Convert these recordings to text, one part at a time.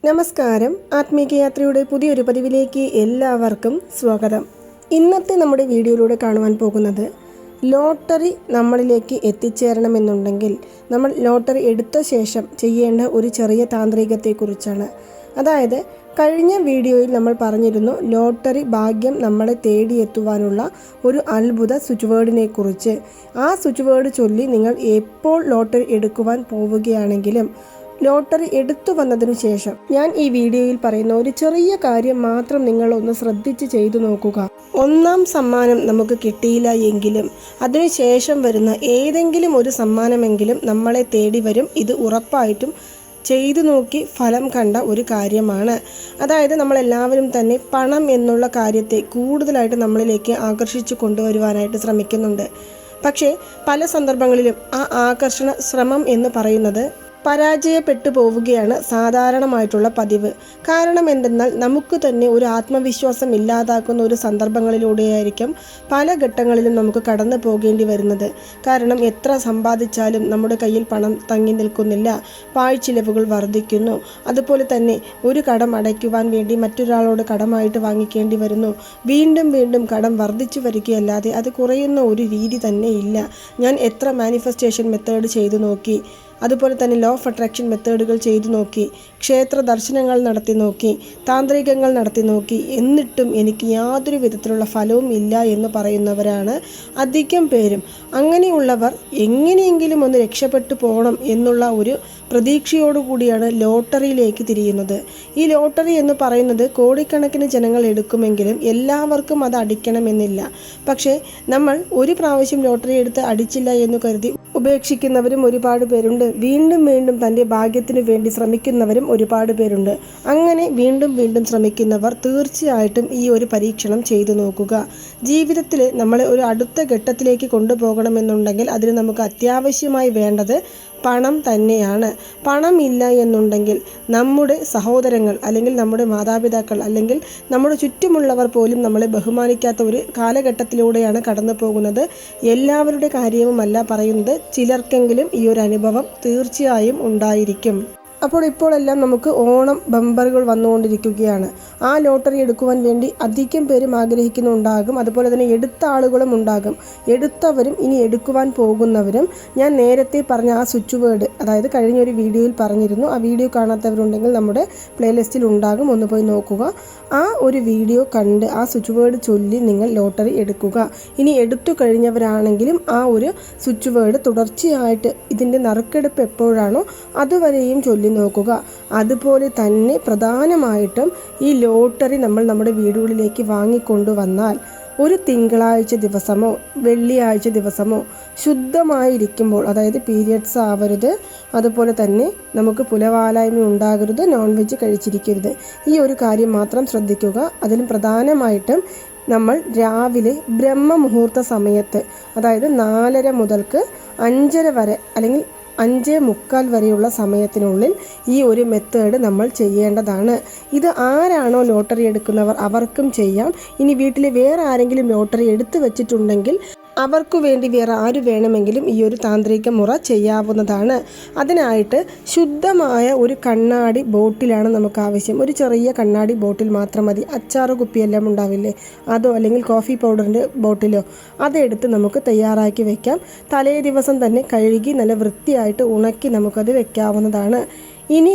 നമസ്കാരം. ആത്മീയയാത്രയുടെ പുതിയൊരു പതിവിലേക്ക് എല്ലാവർക്കും സ്വാഗതം. ഇന്നത്തെ നമ്മുടെ വീഡിയോയിലൂടെ കാണുവാൻ പോകുന്നത് ലോട്ടറി നമ്മളിലേക്ക് എത്തിച്ചേരണമെന്നുണ്ടെങ്കിൽ നമ്മൾ ലോട്ടറി എടുത്ത ശേഷം ചെയ്യേണ്ട ഒരു ചെറിയ താന്ത്രികത്തെക്കുറിച്ചാണ്. അതായത് കഴിഞ്ഞ വീഡിയോയിൽ നമ്മൾ പറഞ്ഞിരുന്നു ലോട്ടറി ഭാഗ്യം നമ്മളെ തേടിയെത്തുവാനുള്ള ഒരു അത്ഭുത സ്വിച്ച് വേർഡിനെ കുറിച്ച്. ആ സ്വിച്ച് വേർഡ് ചൊല്ലി നിങ്ങൾ എപ്പോൾ ലോട്ടറി എടുക്കുവാൻ പോവുകയാണെങ്കിലും ലോട്ടറി എടുത്തു വന്നതിനു ശേഷം ഞാൻ ഈ വീഡിയോയിൽ പറയുന്ന ഒരു ചെറിയ കാര്യം മാത്രം നിങ്ങൾ ഒന്ന് ശ്രദ്ധിച്ച് ചെയ്തു നോക്കുക. ഒന്നാം സമ്മാനം നമുക്ക് കിട്ടിയില്ല എങ്കിലും അതിനുശേഷം വരുന്ന ഏതെങ്കിലും ഒരു സമ്മാനമെങ്കിലും നമ്മളെ തേടി വരും. ഇത് ഉറപ്പായിട്ടും ചെയ്തു നോക്കി ഫലം കണ്ട ഒരു കാര്യമാണ്. അതായത് നമ്മളെല്ലാവരും തന്നെ പണം എന്നുള്ള കാര്യത്തെ കൂടുതലായിട്ട് നമ്മളിലേക്ക് ആകർഷിച്ചു കൊണ്ടുവരുവാനായിട്ട് ശ്രമിക്കുന്നുണ്ട്. പക്ഷേ പല സന്ദർഭങ്ങളിലും ആ ആകർഷണ ശ്രമം എന്ന് പറയുന്നത് പരാജയപ്പെട്ടു പോവുകയാണ് സാധാരണമായിട്ടുള്ള പതിവ്. കാരണം എന്തെന്നാൽ നമുക്ക് തന്നെ ഒരു ആത്മവിശ്വാസം ഇല്ലാതാക്കുന്ന ഒരു സന്ദർഭങ്ങളിലൂടെയായിരിക്കും പല ഘട്ടങ്ങളിലും നമുക്ക് കടന്നു പോകേണ്ടി വരുന്നത്. കാരണം എത്ര സമ്പാദിച്ചാലും നമ്മുടെ കയ്യിൽ പണം തങ്ങി നിൽക്കുന്നില്ല, പാഴ്ചിലവുകൾ വർദ്ധിക്കുന്നു. അതുപോലെ തന്നെ ഒരു കടം അടയ്ക്കുവാൻ വേണ്ടി മറ്റൊരാളോട് കടമായിട്ട് വാങ്ങിക്കേണ്ടി വരുന്നു. വീണ്ടും വീണ്ടും കടം വർദ്ധിച്ചു വരികയല്ലാതെ അത് കുറയുന്ന ഒരു രീതി തന്നെ ഇല്ല. ഞാൻ എത്ര മാനിഫെസ്റ്റേഷൻ മെത്തേഡ് ചെയ്തു നോക്കി, അതുപോലെ തന്നെ ലോ ഓഫ് അട്രാക്ഷൻ മെത്തേഡുകൾ ചെയ്തു നോക്കി, ക്ഷേത്ര ദർശനങ്ങൾ നടത്തി നോക്കി, താന്ത്രികങ്ങൾ നടത്തി നോക്കി, എന്നിട്ടും എനിക്ക് യാതൊരു വിധത്തിലുള്ള ഫലവും ഇല്ല എന്ന് പറയുന്നവരാണ് അധികം പേരും. അങ്ങനെയുള്ളവർ എങ്ങനെയെങ്കിലും ഒന്ന് രക്ഷപ്പെട്ടു പോകണം എന്നുള്ള ഒരു പ്രതീക്ഷയോടുകൂടിയാണ് ലോട്ടറിയിലേക്ക് തിരിയുന്നത്. ഈ ലോട്ടറി എന്ന് പറയുന്നത് കോടിക്കണക്കിന് ജനങ്ങൾ എടുക്കുമെങ്കിലും എല്ലാവർക്കും അത് അടിക്കണമെന്നില്ല. പക്ഷേ നമ്മൾ ഒരു പ്രാവശ്യം ലോട്ടറി എടുത്ത് അടിച്ചില്ല എന്ന് കരുതി ഉപേക്ഷിക്കുന്നവരും ഒരുപാട് പേരുണ്ട്. വീണ്ടും വീണ്ടും തൻ്റെ ഭാഗ്യത്തിന് വേണ്ടി ശ്രമിക്കുന്നവരും ഒരുപാട് പേരുണ്ട്. അങ്ങനെ വീണ്ടും വീണ്ടും ശ്രമിക്കുന്നവർ തീർച്ചയായിട്ടും ഈ ഒരു പരീക്ഷണം ചെയ്തു നോക്കുക. ജീവിതത്തിൽ നമ്മളെ ഒരു അടുത്ത ഘട്ടത്തിലേക്ക് കൊണ്ടുപോകണമെന്നുണ്ടെങ്കിൽ അതിന് നമുക്ക് അത്യാവശ്യമായി വേണ്ടത് പണം തന്നെയാണ്. പണം ഇല്ല എന്നുണ്ടെങ്കിൽ നമ്മുടെ സഹോദരങ്ങൾ അല്ലെങ്കിൽ നമ്മുടെ മാതാപിതാക്കൾ അല്ലെങ്കിൽ നമ്മുടെ ചുറ്റുമുള്ളവർ പോലും നമ്മളെ ബഹുമാനിക്കാത്ത ഒരു കാലഘട്ടത്തിലൂടെയാണ് കടന്നു പോകുന്നത്. എല്ലാവരുടെ കാര്യവുമല്ല പറയുന്നത്, ചിലർക്കെങ്കിലും ഈ ഒരു അനുഭവം തീർച്ചയായും ഉണ്ടായിരിക്കും. അപ്പോൾ ഇപ്പോഴെല്ലാം നമുക്ക് ഓണം ബമ്പറുകൾ വന്നുകൊണ്ടിരിക്കുകയാണ്. ആ ലോട്ടറി എടുക്കുവാൻ വേണ്ടി അധികം പേരും ആഗ്രഹിക്കുന്നുണ്ടാകും. അതുപോലെ തന്നെ എടുത്ത ആളുകളും ഉണ്ടാകും, എടുത്തവരും ഇനി എടുക്കുവാൻ പോകുന്നവരും. ഞാൻ നേരത്തെ പറഞ്ഞ ആ സ്വിച്ച് വേർഡ്, അതായത് കഴിഞ്ഞൊരു വീഡിയോയിൽ പറഞ്ഞിരുന്നു, ആ വീഡിയോ കാണാത്തവരുണ്ടെങ്കിൽ നമ്മുടെ പ്ലേലിസ്റ്റിൽ ഉണ്ടാകും, ഒന്ന് പോയി നോക്കുക. ആ ഒരു വീഡിയോ കണ്ട് ആ സ്വിച്ച് വേർഡ് ചൊല്ലി നിങ്ങൾ ലോട്ടറി എടുക്കുക. ഇനി എടുത്തു കഴിഞ്ഞവരാണെങ്കിലും ആ ഒരു സ്വിച്ച് വേർഡ് തുടർച്ചയായിട്ട് ഇതിൻ്റെ നറുക്കെടുപ്പ് എപ്പോഴാണോ അതുവരെയും ചൊല്ലി നോക്കുക. അതുപോലെ തന്നെ പ്രധാനമായിട്ടും ഈ ലോട്ടറി നമ്മൾ നമ്മുടെ വീടുകളിലേക്ക് വാങ്ങിക്കൊണ്ടുവന്നാൽ ഒരു തിങ്കളാഴ്ച ദിവസമോ വെള്ളിയാഴ്ച ദിവസമോ ശുദ്ധമായിരിക്കുമ്പോൾ, അതായത് പീരിയഡ്സ് ആവരുത്, അതുപോലെ തന്നെ നമുക്ക് പുലവാലായ്മ ഉണ്ടാകരുത്, നോൺ വെജ് കഴിച്ചിരിക്കരുത്. ഈ ഒരു കാര്യം മാത്രം ശ്രദ്ധിക്കുക. അതിലും പ്രധാനമായിട്ടും നമ്മൾ രാവിലെ ബ്രഹ്മമുഹൂർത്ത സമയത്ത്, അതായത് 4:30 മുതൽക്ക് 5:30 വരെ അല്ലെങ്കിൽ 5:45 വരെയുള്ള സമയത്തിനുള്ളിൽ ഈ ഒരു മെത്തേഡ് നമ്മൾ ചെയ്യേണ്ടതാണ്. ഇത് ആരാണോ ലോട്ടറി എടുക്കുന്നവർ അവർക്കും ചെയ്യാം. ഇനി വീട്ടിൽ വേറെ ആരെങ്കിലും ലോട്ടറി എടുത്തു വെച്ചിട്ടുണ്ടെങ്കിൽ അവർക്കു വേണ്ടി വേറെ ആര് വേണമെങ്കിലും ഈ ഒരു താന്ത്രിക മുറ ചെയ്യാവുന്നതാണ്. അതിനായിട്ട് ശുദ്ധമായ ഒരു കണ്ണാടി ബോട്ടിലാണ് നമുക്ക് ആവശ്യം. ഒരു ചെറിയ കണ്ണാടി ബോട്ടിൽ മാത്രം മതി. അച്ചാറ് കുപ്പിയെല്ലാം ഉണ്ടാവില്ലേ, അതോ അല്ലെങ്കിൽ കോഫി പൗഡറിൻ്റെ ബോട്ടിലോ അതെടുത്ത് നമുക്ക് തയ്യാറാക്കി വെക്കാം. തലേ ദിവസം തന്നെ കഴുകി നല്ല വൃത്തിയായിട്ട് ഉണക്കി നമുക്കത് വെക്കാവുന്നതാണ്. ഇനി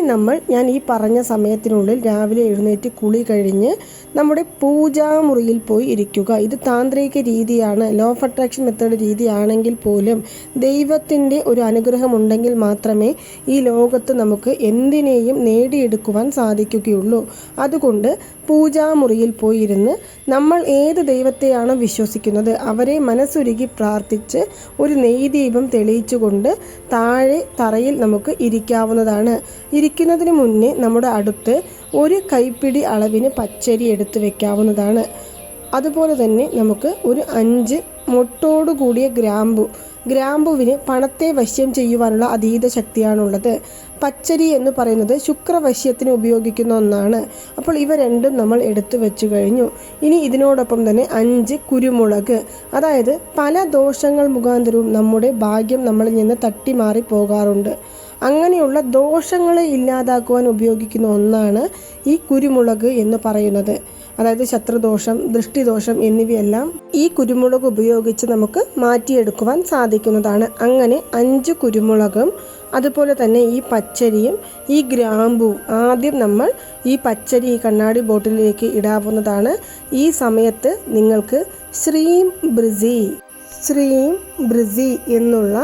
ഞാൻ ഈ പറഞ്ഞ സമയത്തിനുള്ളിൽ രാവിലെ എഴുന്നേറ്റ് കുളി കഴിഞ്ഞ് നമ്മുടെ പൂജാമുറിയിൽ പോയി ഇരിക്കുക. ഇത് താന്ത്രിക രീതിയാണ്, ലോ ഓഫ് അട്രാക്ഷൻ മെത്തേഡ് രീതിയാണെങ്കിൽ പോലും ദൈവത്തിൻ്റെ ഒരു അനുഗ്രഹം ഉണ്ടെങ്കിൽ മാത്രമേ ഈ ലോകത്ത് നമുക്ക് എന്തിനേയും നേടിയെടുക്കുവാൻ സാധിക്കുകയുള്ളൂ. അതുകൊണ്ട് പൂജാമുറിയിൽ പോയിരുന്ന് നമ്മൾ ഏത് ദൈവത്തെയാണോ വിശ്വസിക്കുന്നത് അവരെ മനസ്സുരുകി പ്രാർത്ഥിച്ച് ഒരു നെയ്ദീപം തെളിയിച്ചുകൊണ്ട് താഴെ തറയിൽ നമുക്ക് ഇരിക്കാവുന്നതാണ്. ഇരിക്കുന്നതിന് മുന്നേ നമ്മുടെ അടുത്ത് ഒരു കൈപ്പിടി അളവിന് പച്ചരി എടുത്ത് വെക്കാവുന്നതാണ്. അതുപോലെ തന്നെ നമുക്ക് ഒരു 5 മൊട്ടോടു കൂടിയ ഗ്രാമ്പുവിന് പണത്തെ വശ്യം ചെയ്യുവാനുള്ള അതീത ശക്തിയാണുള്ളത്. പച്ചരി എന്ന് പറയുന്നത് ശുക്രവശ്യത്തിന് ഉപയോഗിക്കുന്ന ഒന്നാണ്. അപ്പോൾ ഇവ രണ്ടും നമ്മൾ എടുത്തു വെച്ചു കഴിഞ്ഞു. ഇനി ഇതിനോടൊപ്പം തന്നെ 5 കുരുമുളക്, അതായത് പല ദോഷങ്ങൾ മുഖാന്തരവും നമ്മുടെ ഭാഗ്യം നമ്മളിൽ നിന്ന് തട്ടിമാറി പോകാറുണ്ട്. അങ്ങനെയുള്ള ദോഷങ്ങളെ ഇല്ലാതാക്കുവാൻ ഉപയോഗിക്കുന്ന ഒന്നാണ് ഈ കുരുമുളക് എന്ന് പറയുന്നത്. അതായത് ശത്രുദോഷം, ദൃഷ്ടിദോഷം എന്നിവയെല്ലാം ഈ കുരുമുളക് ഉപയോഗിച്ച് നമുക്ക് മാറ്റിയെടുക്കുവാൻ സാധിക്കുന്നതാണ്. അങ്ങനെ 5 കുരുമുളകും അതുപോലെ തന്നെ ഈ പച്ചരിയും ഈ ഗ്രാമ്പുവും ആദ്യം നമ്മൾ ഈ പച്ചരി ഈ കണ്ണാടി ബോട്ടിലേക്ക് ഇടാവുന്നതാണ്. ഈ സമയത്ത് നിങ്ങൾക്ക് ശ്രീം ബ്രിസി എന്നുള്ള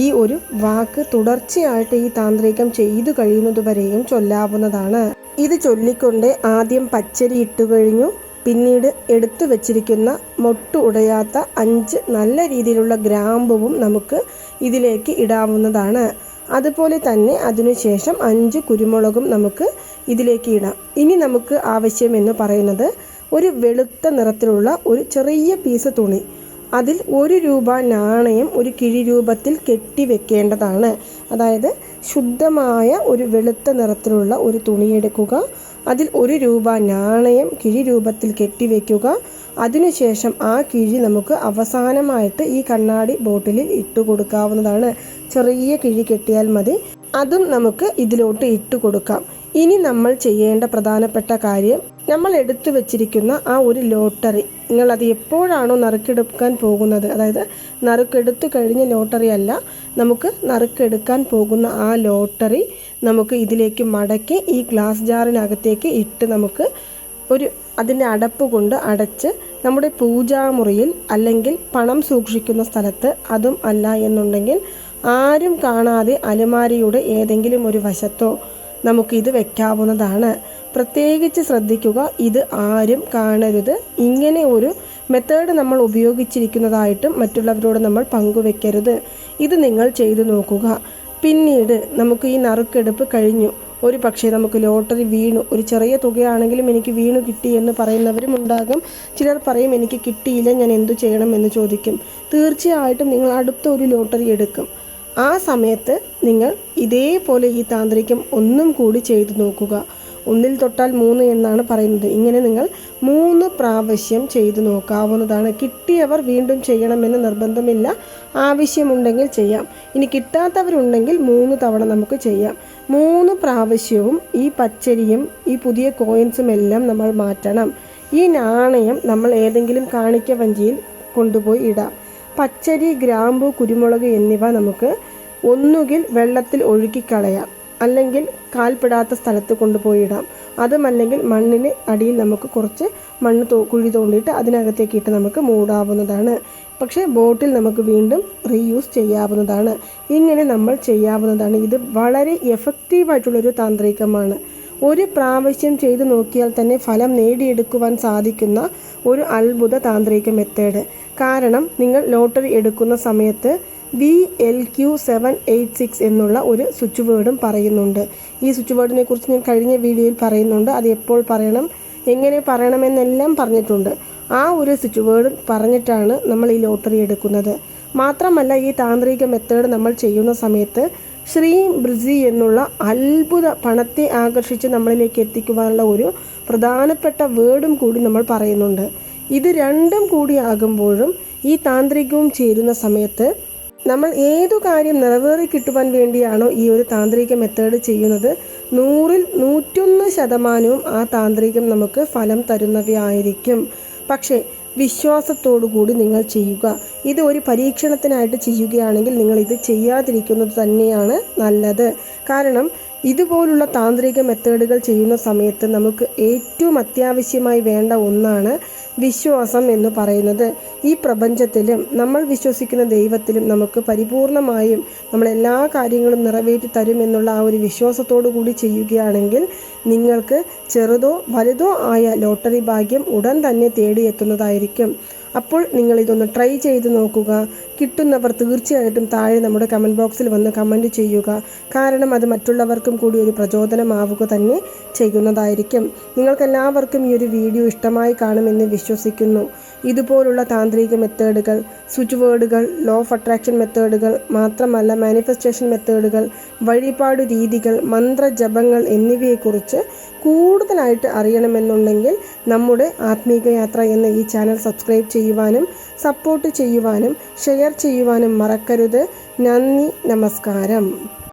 ഈ ഒരു വാക്ക് തുടർച്ചയായിട്ട് ഈ താന്ത്രികം ചെയ്തു കഴിയുന്നതുവരെയും ചൊല്ലാവുന്നതാണ്. ഇത് ചൊല്ലിക്കൊണ്ട് ആദ്യം പച്ചരി ഇട്ടുകഴിഞ്ഞു, പിന്നീട് എടുത്തു വച്ചിരിക്കുന്ന മൊട്ട് ഉടയാത്ത 5 നല്ല രീതിയിലുള്ള ഗ്രാമ്പുവും നമുക്ക് ഇതിലേക്ക് ഇടാവുന്നതാണ്. അതുപോലെ തന്നെ അതിനുശേഷം 5 കുരുമുളകും നമുക്ക് ഇതിലേക്ക് ഇടാം. ഇനി നമുക്ക് ആവശ്യമെന്ന് പറയുന്നത് ഒരു വെളുത്ത നിറത്തിലുള്ള ഒരു ചെറിയ പീസ് തുണി, അതിൽ 1 രൂപ നാണയം ഒരു കിഴി രൂപത്തിൽ കെട്ടി വെക്കേണ്ടതാണ്. അതായത് ശുദ്ധമായ ഒരു വെളുത്ത നിറത്തിലുള്ള ഒരു തുണിയെടുക്കുക, അതിൽ 1 രൂപ നാണയം കിഴി രൂപത്തിൽ കെട്ടിവെക്കുക. അതിനുശേഷം ആ കിഴി നമുക്ക് അവസാനമായിട്ട് ഈ കണ്ണാടി ബോട്ടിലിൽ ഇട്ട് കൊടുക്കാവുന്നതാണ്. ചെറിയ കിഴി കെട്ടിയാൽ മതി, അതും നമുക്ക് ഇതിലോട്ട് ഇട്ട് കൊടുക്കാം. ഇനി നമ്മൾ ചെയ്യേണ്ട പ്രധാനപ്പെട്ട കാര്യം, നമ്മൾ എടുത്തു വെച്ചിരിക്കുന്ന ആ ഒരു ലോട്ടറി, നിങ്ങളത് എപ്പോഴാണോ നറുക്കെടുക്കാൻ പോകുന്നത്, അതായത് നറുക്കെടുത്തു കഴിഞ്ഞ ലോട്ടറി അല്ല, നമുക്ക് നറുക്കെടുക്കാൻ പോകുന്ന ആ ലോട്ടറി നമുക്ക് ഇതിലേക്ക് മടക്കി ഈ ഗ്ലാസ് ജാറിനകത്തേക്ക് ഇട്ട് നമുക്ക് അതിൻ്റെ അടപ്പ് കൊണ്ട് അടച്ച് നമ്മുടെ പൂജാമുറിയിൽ അല്ലെങ്കിൽ പണം സൂക്ഷിക്കുന്ന സ്ഥലത്ത്, അതും അല്ല എന്നുണ്ടെങ്കിൽ ആരും കാണാതെ അലമാരിയുടെ ഏതെങ്കിലും ഒരു വശത്തോ നമുക്കിത് വെക്കാവുന്നതാണ്. പ്രത്യേകിച്ച് ശ്രദ്ധിക്കുക, ഇത് ആരും കാണരുത്. ഇങ്ങനെ ഒരു മെത്തേഡ് നമ്മൾ ഉപയോഗിച്ചിരിക്കുന്നതായിട്ടും മറ്റുള്ളവരോട് നമ്മൾ പങ്കുവെക്കരുത്. ഇത് നിങ്ങൾ ചെയ്തു നോക്കുക. പിന്നീട് നമുക്ക് ഈ നറുക്കെടുപ്പ് കഴിഞ്ഞു, ഒരു പക്ഷേ നമുക്ക് ലോട്ടറി വീണു, ഒരു ചെറിയ തുകയാണെങ്കിലും എനിക്ക് വീണു കിട്ടി എന്ന് പറയുന്നവരും ഉണ്ടാകും. ചിലർ പറയും എനിക്ക് കിട്ടിയില്ല, ഞാൻ എന്തു ചെയ്യണം എന്ന് ചോദിക്കും. തീർച്ചയായിട്ടും നിങ്ങൾ അടുത്ത ഒരു ലോട്ടറി എടുക്കും. ആ സമയത്ത് നിങ്ങൾ ഇതേപോലെ ഈ താന്ത്രികം ഒന്നും കൂടി ചെയ്തു നോക്കുക. 1 തൊട്ടാൽ 3 എന്നാണ് പറയുന്നത്. ഇങ്ങനെ നിങ്ങൾ 3 പ്രാവശ്യം ചെയ്തു നോക്കാവുന്നതാണ്. കിട്ടിയവർ വീണ്ടും ചെയ്യണമെന്ന് നിർബന്ധമില്ല, ആവശ്യമുണ്ടെങ്കിൽ ചെയ്യാം. ഇനി കിട്ടാത്തവരുണ്ടെങ്കിൽ 3 തവണ നമുക്ക് ചെയ്യാം. 3 പ്രാവശ്യവും ഈ പച്ചരിയും ഈ പുതിയ കോയിൻസും എല്ലാം നമ്മൾ മാറ്റണം. ഈ നാണയം നമ്മൾ ഏതെങ്കിലും കാണിക്ക വഞ്ചിയിൽ കൊണ്ടുപോയി ഇടാം. പച്ചരി, ഗ്രാമ്പു, കുരുമുളക് എന്നിവ നമുക്ക് ഒന്നുകിൽ വെള്ളത്തിൽ ഒഴുക്കിക്കളയാം, അല്ലെങ്കിൽ കാൽപ്പെടാത്ത സ്ഥലത്ത് കൊണ്ടുപോയി ഇടാം. അതുമല്ലെങ്കിൽ മണ്ണിന് അടിയിൽ നമുക്ക് കുറച്ച് മണ്ണ് കുഴി തോണ്ടിയിട്ട് അതിനകത്തേക്ക് ഇട്ട് നമുക്ക് മൂടാവുന്നതാണ്. പക്ഷേ ബോട്ടിൽ നമുക്ക് വീണ്ടും റീയൂസ് ചെയ്യാവുന്നതാണ്. ഇങ്ങനെ നമ്മൾ ചെയ്യാവുന്നതാണ്. ഇത് വളരെ എഫക്റ്റീവായിട്ടുള്ളൊരു താന്ത്രികമാണ്. ഒരു പ്രാവശ്യം ചെയ്തു നോക്കിയാൽ തന്നെ ഫലം നേടിയെടുക്കുവാൻ സാധിക്കുന്ന ഒരു അത്ഭുത താന്ത്രിക മെത്തേഡ്. കാരണം നിങ്ങൾ ലോട്ടറി എടുക്കുന്ന സമയത്ത് VLQ786 എന്നുള്ള ഒരു സ്വിച്ച് വേർഡും പറയുന്നുണ്ട്. ഈ സ്വിച്ച് വേർഡിനെ കുറിച്ച് ഞാൻ കഴിഞ്ഞ വീഡിയോയിൽ പറയുന്നുണ്ട്. അത് എപ്പോൾ പറയണം, എങ്ങനെ പറയണമെന്നെല്ലാം പറഞ്ഞിട്ടുണ്ട്. ആ ഒരു സ്വിച്ച് വേർഡ് പറഞ്ഞിട്ടാണ് നമ്മൾ ഈ ലോട്ടറി എടുക്കുന്നത്. മാത്രമല്ല ഈ താന്ത്രിക മെത്തേഡ് നമ്മൾ ചെയ്യുന്ന സമയത്ത് ശ്രീം ബ്രിസി എന്നുള്ള അത്ഭുത പണത്തെ ആകർഷിച്ച് നമ്മളിലേക്ക് എത്തിക്കുവാനുള്ള ഒരു പ്രധാനപ്പെട്ട വേർഡും കൂടി നമ്മൾ പറയുന്നുണ്ട്. ഇത് രണ്ടും കൂടി ആകുമ്പോഴും ഈ താന്ത്രികവും ചേരുന്ന സമയത്ത് നമ്മൾ ഏതു കാര്യം നിറവേറി കിട്ടുവാൻ വേണ്ടിയാണോ ഈ ഒരു താന്ത്രിക മെത്തേഡ് ചെയ്യുന്നത്, 100-ൽ 101% ആ താന്ത്രികം നമുക്ക് ഫലം തരുന്നവയായിരിക്കും. പക്ഷേ വിശ്വാസത്തോടുകൂടി നിങ്ങൾ ചെയ്യുക. ഇത് ഒരു പരീക്ഷണത്തിനായിട്ട് ചെയ്യുകയാണെങ്കിൽ നിങ്ങൾ ഇത് ചെയ്യാതിരിക്കുന്നത് തന്നെയാണ് നല്ലത്. കാരണം ഇതുപോലുള്ള താന്ത്രിക മെത്തേഡുകൾ ചെയ്യുന്ന സമയത്ത് നമുക്ക് ഏറ്റവും അത്യാവശ്യമായി വേണ്ട ഒന്നാണ് വിശ്വാസം എന്ന് പറയുന്നത്. ഈ പ്രപഞ്ചത്തിലും നമ്മൾ വിശ്വസിക്കുന്ന ദൈവത്തിലും നമുക്ക് പരിപൂർണമായും നമ്മളെല്ലാ കാര്യങ്ങളും നിറവേറ്റി തരുമെന്നുള്ള ആ ഒരു വിശ്വാസത്തോടു കൂടി ചെയ്യുകയാണെങ്കിൽ നിങ്ങൾക്ക് ചെറുതോ വലുതോ ആയ ലോട്ടറി ഭാഗ്യം ഉടൻ തന്നെ തേടിയെത്തുന്നതായിരിക്കും. അപ്പോൾ നിങ്ങളിതൊന്ന് ട്രൈ ചെയ്ത് നോക്കുക. കിട്ടുന്നവർ തീർച്ചയായിട്ടും താഴെ നമ്മുടെ കമൻറ്റ് ബോക്സിൽ വന്ന് കമൻറ്റ് ചെയ്യുക. കാരണം അത് മറ്റുള്ളവർക്കും കൂടി ഒരു പ്രചോദനമാവുക തന്നെ ചെയ്യുന്നതായിരിക്കും. നിങ്ങൾക്കെല്ലാവർക്കും ഈ ഒരു വീഡിയോ ഇഷ്ടമായി കാണുമെന്ന് വിശ്വസിക്കുന്നു. ഇതുപോലുള്ള താന്ത്രിക മെത്തേഡുകൾ, സ്വിച്ച് വേർഡുകൾ, ലോ ഓഫ് അട്രാക്ഷൻ മെത്തേഡുകൾ, മാത്രമല്ല മാനിഫെസ്റ്റേഷൻ മെത്തേഡുകൾ, വഴിപാട് രീതികൾ, മന്ത്രജപങ്ങൾ എന്നിവയെക്കുറിച്ച് കൂടുതലായിട്ട് അറിയണമെന്നുണ്ടെങ്കിൽ നമ്മുടെ ആത്മീക യാത്ര എന്ന ഈ ചാനൽ സബ്സ്ക്രൈബ് ചെയ്യുവാനും സപ്പോർട്ട് ചെയ്യുവാനും ഷെയർ ചെയ്യുവാനും മറക്കരുത്. നന്ദി, നമസ്കാരം.